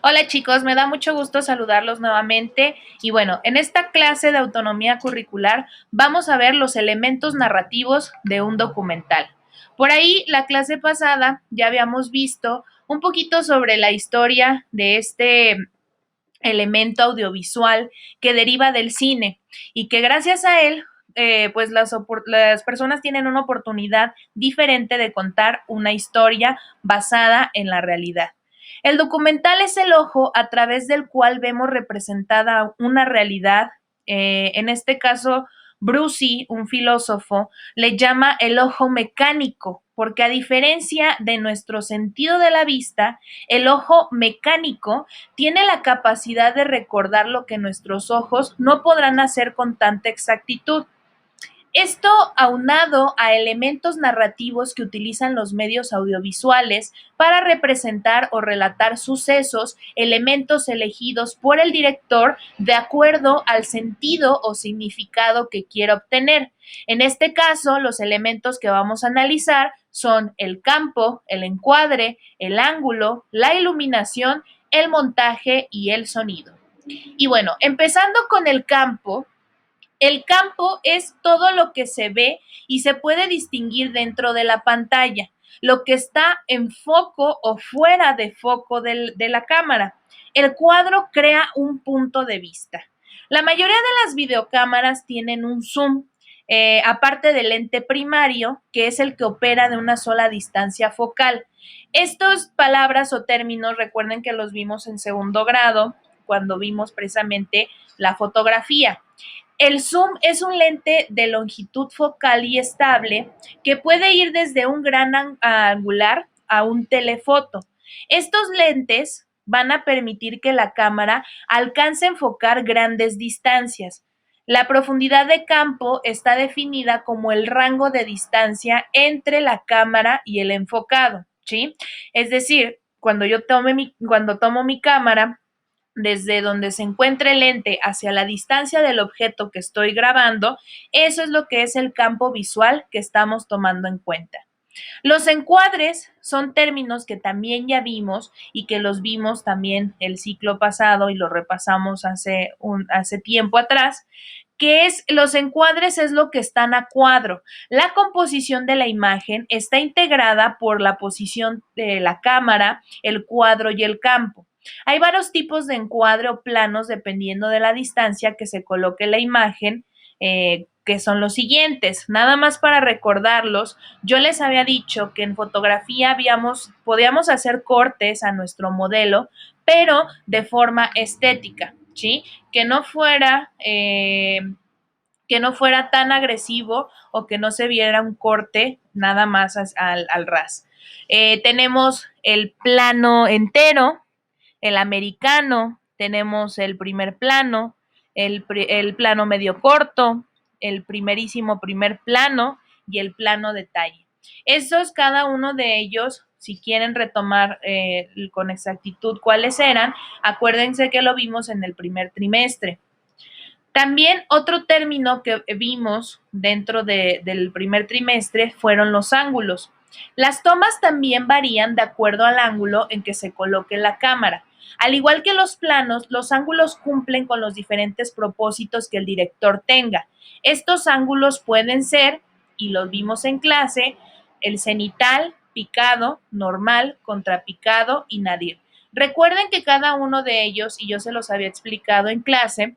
Hola chicos, me da mucho gusto saludarlos nuevamente y bueno, en esta clase de autonomía curricular vamos a ver los elementos narrativos de un documental. Por ahí, la clase pasada ya habíamos visto un poquito sobre la historia de este elemento audiovisual que deriva del cine y que gracias a él, pues las personas tienen una oportunidad diferente de contar una historia basada en la realidad. El documental es el ojo a través del cual vemos representada una realidad. En este caso, Brucey, un filósofo, le llama el ojo mecánico, porque a diferencia de nuestro sentido de la vista, el ojo mecánico tiene la capacidad de recordar lo que nuestros ojos no podrán hacer con tanta exactitud. Esto aunado a elementos narrativos que utilizan los medios audiovisuales para representar o relatar sucesos, elementos elegidos por el director de acuerdo al sentido o significado que quiera obtener. En este caso, los elementos que vamos a analizar son el campo, el encuadre, el ángulo, la iluminación, el montaje y el sonido. Y bueno, empezando con el campo es todo lo que se ve y se puede distinguir dentro de la pantalla, lo que está en foco o fuera de foco de la cámara. El cuadro crea un punto de vista. La mayoría de las videocámaras tienen un zoom, aparte del lente primario, que es el que opera de una sola distancia focal. Estas palabras o términos, recuerden que los vimos en segundo grado, cuando vimos precisamente la fotografía. El zoom es un lente de longitud focal y estable que puede ir desde un gran angular a un telefoto. Estos lentes van a permitir que la cámara alcance a enfocar grandes distancias. La profundidad de campo está definida como el rango de distancia entre la cámara y el enfocado, ¿sí? Es decir, cuando tomo mi cámara, desde donde se encuentra el lente hacia la distancia del objeto que estoy grabando, eso es lo que es el campo visual que estamos tomando en cuenta. Los encuadres son términos que también ya vimos y que los vimos también el ciclo pasado y lo repasamos hace tiempo atrás, que es los encuadres es lo que están a cuadro. La composición de la imagen está integrada por la posición de la cámara, el cuadro y el campo. Hay varios tipos de encuadre o planos dependiendo de la distancia que se coloque la imagen, que son los siguientes. Nada más para recordarlos, yo les había dicho que en fotografía podíamos hacer cortes a nuestro modelo, pero de forma estética, ¿sí? Que no fuera, que no fuera tan agresivo o que no se viera un corte nada más al ras. Tenemos el plano entero, el americano, tenemos el primer plano, el plano medio corto, el primerísimo primer plano y el plano detalle. Esos, cada uno de ellos, si quieren retomar con exactitud cuáles eran, acuérdense que lo vimos en el primer trimestre. También otro término que vimos dentro del primer trimestre fueron los ángulos. Las tomas también varían de acuerdo al ángulo en que se coloque la cámara. Al igual que los planos, los ángulos cumplen con los diferentes propósitos que el director tenga. Estos ángulos pueden ser, y los vimos en clase, el cenital, picado, normal, contrapicado y nadir. Recuerden que cada uno de ellos, y yo se los había explicado en clase,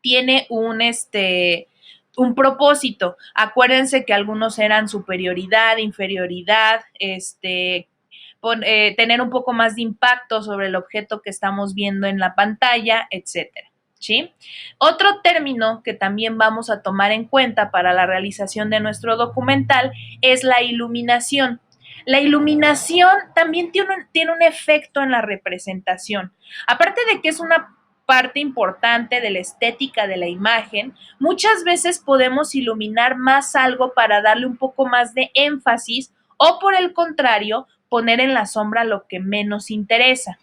tiene un propósito. Acuérdense que algunos eran superioridad, inferioridad, tener un poco más de impacto sobre el objeto que estamos viendo en la pantalla, etcétera. ¿Sí? Otro término que también vamos a tomar en cuenta para la realización de nuestro documental es la iluminación. La iluminación también tiene un efecto en la representación. Aparte de que es una parte importante de la estética de la imagen, muchas veces podemos iluminar más algo para darle un poco más de énfasis o por el contrario, poner en la sombra lo que menos interesa.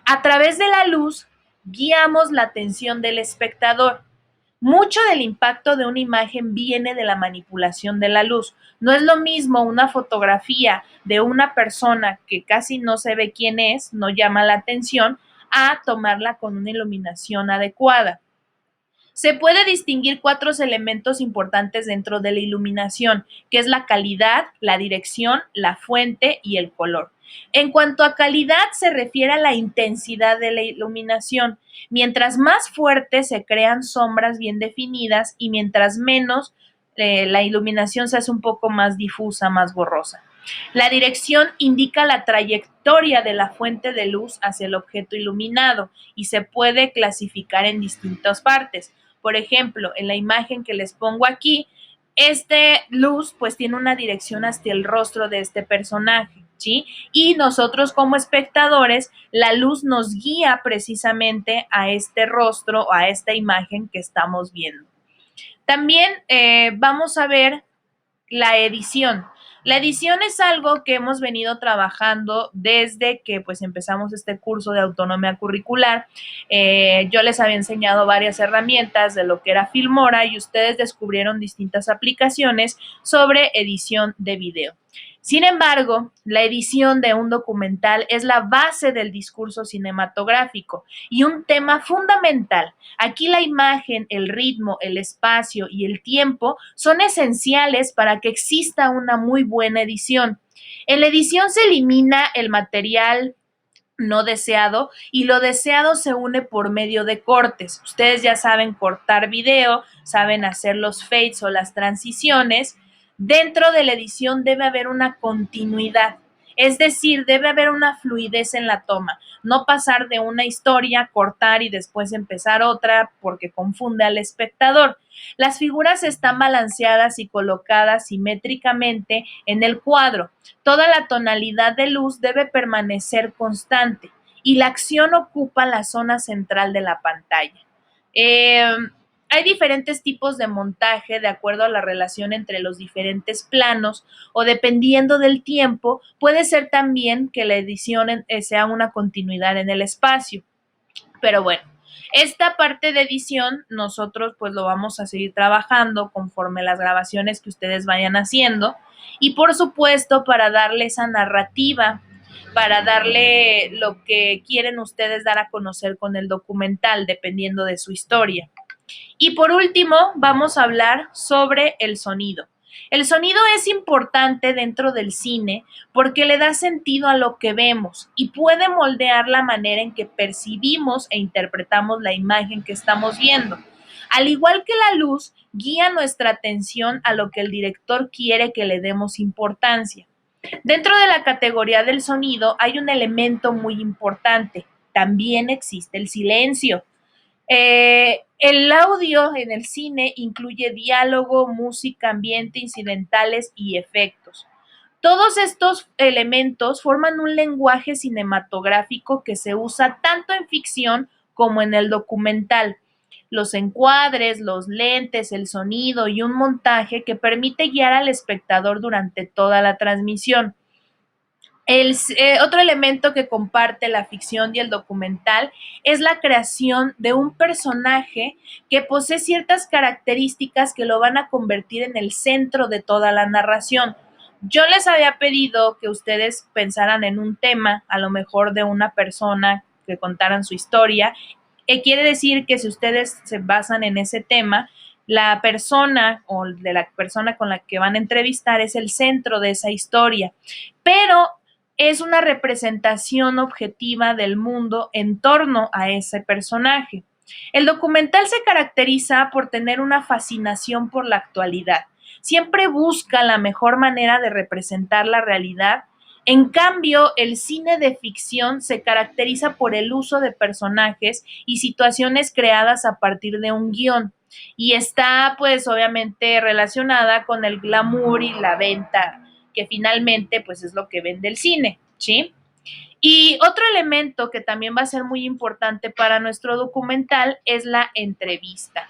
A través de la luz, guiamos la atención del espectador. Mucho del impacto de una imagen viene de la manipulación de la luz. No es lo mismo una fotografía de una persona que casi no se ve quién es, no llama la atención, a tomarla con una iluminación adecuada. Se puede distinguir 4 elementos importantes dentro de la iluminación, que es la calidad, la dirección, la fuente y el color. En cuanto a calidad, se refiere a la intensidad de la iluminación. Mientras más fuerte se crean sombras bien definidas y mientras menos la iluminación se hace un poco más difusa, más borrosa. La dirección indica la trayectoria de la fuente de luz hacia el objeto iluminado y se puede clasificar en distintas partes. Por ejemplo, en la imagen que les pongo aquí, este luz pues tiene una dirección hacia el rostro de este personaje, ¿sí? Y nosotros como espectadores, la luz nos guía precisamente a este rostro o a esta imagen que estamos viendo. También vamos a ver la edición. La edición es algo que hemos venido trabajando desde que pues empezamos este curso de autonomía curricular. Yo les había enseñado varias herramientas de lo que era Filmora y ustedes descubrieron distintas aplicaciones sobre edición de video. Sin embargo, la edición de un documental es la base del discurso cinematográfico y un tema fundamental. Aquí la imagen, el ritmo, el espacio y el tiempo son esenciales para que exista una muy buena edición. En la edición se elimina el material no deseado y lo deseado se une por medio de cortes. Ustedes ya saben cortar video, saben hacer los fades o las transiciones. Dentro de la edición debe haber una continuidad, es decir, debe haber una fluidez en la toma, no pasar de una historia, cortar y después empezar otra porque confunde al espectador. Las figuras están balanceadas y colocadas simétricamente en el cuadro. Toda la tonalidad de luz debe permanecer constante y la acción ocupa la zona central de la pantalla. Hay diferentes tipos de montaje de acuerdo a la relación entre los diferentes planos o dependiendo del tiempo, puede ser también que la edición sea una continuidad en el espacio. Pero bueno, esta parte de edición nosotros pues lo vamos a seguir trabajando conforme las grabaciones que ustedes vayan haciendo y por supuesto para darle esa narrativa, para darle lo que quieren ustedes dar a conocer con el documental dependiendo de su historia. Y por último, vamos a hablar sobre el sonido. El sonido es importante dentro del cine porque le da sentido a lo que vemos y puede moldear la manera en que percibimos e interpretamos la imagen que estamos viendo. Al igual que la luz, guía nuestra atención a lo que el director quiere que le demos importancia. Dentro de la categoría del sonido hay un elemento muy importante. También existe el silencio. El audio en el cine incluye diálogo, música, ambiente, incidentales y efectos. Todos estos elementos forman un lenguaje cinematográfico que se usa tanto en ficción como en el documental. Los encuadres, los lentes, el sonido y un montaje que permite guiar al espectador durante toda la transmisión. Otro elemento que comparte la ficción y el documental es la creación de un personaje que posee ciertas características que lo van a convertir en el centro de toda la narración. Yo les había pedido que ustedes pensaran en un tema, a lo mejor de una persona, que contaran su historia. Quiere decir que si ustedes se basan en ese tema, la persona o de la persona con la que van a entrevistar es el centro de esa historia. Pero es una representación objetiva del mundo en torno a ese personaje. El documental se caracteriza por tener una fascinación por la actualidad. Siempre busca la mejor manera de representar la realidad. En cambio, el cine de ficción se caracteriza por el uso de personajes y situaciones creadas a partir de un guión y está pues obviamente relacionada con el glamour y la venta que finalmente pues es lo que vende el cine, ¿sí? Y otro elemento que también va a ser muy importante para nuestro documental es la entrevista.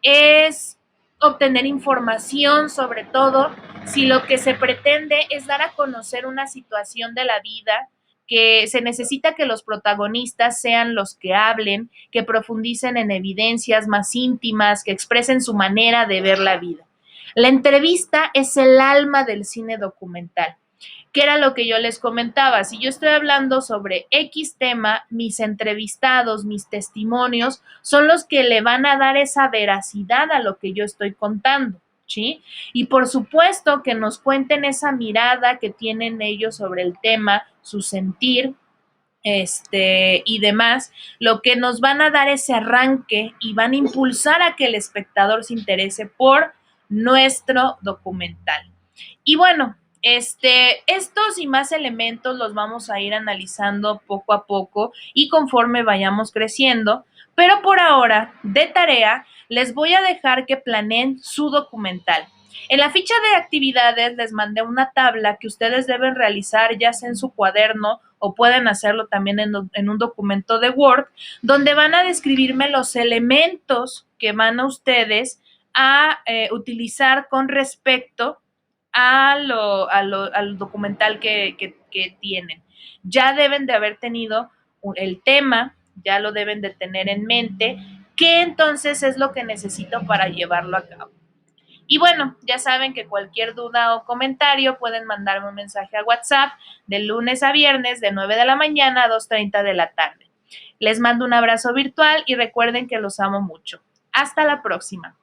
Es obtener información, sobre todo si lo que se pretende es dar a conocer una situación de la vida, que se necesita que los protagonistas sean los que hablen, que profundicen en evidencias más íntimas, que expresen su manera de ver la vida. La entrevista es el alma del cine documental. ¿Qué era lo que yo les comentaba? Si yo estoy hablando sobre X tema, mis entrevistados, mis testimonios, son los que le van a dar esa veracidad a lo que yo estoy contando, ¿sí? Y por supuesto que nos cuenten esa mirada que tienen ellos sobre el tema, su sentir, y demás, lo que nos van a dar ese arranque y van a impulsar a que el espectador se interese por nuestro documental. Y bueno, estos y más elementos los vamos a ir analizando poco a poco y conforme vayamos creciendo, pero por ahora, de tarea, les voy a dejar que planeen su documental. En la ficha de actividades les mandé una tabla que ustedes deben realizar ya sea en su cuaderno o pueden hacerlo también en un documento de Word, donde van a describirme los elementos que van a ustedes a utilizar con respecto al documental que tienen. Ya deben de haber tenido el tema, ya lo deben de tener en mente, qué entonces es lo que necesito para llevarlo a cabo. Y bueno, ya saben que cualquier duda o comentario pueden mandarme un mensaje a WhatsApp de lunes a viernes de 9 de la mañana a 2:30 de la tarde. Les mando un abrazo virtual y recuerden que los amo mucho. Hasta la próxima.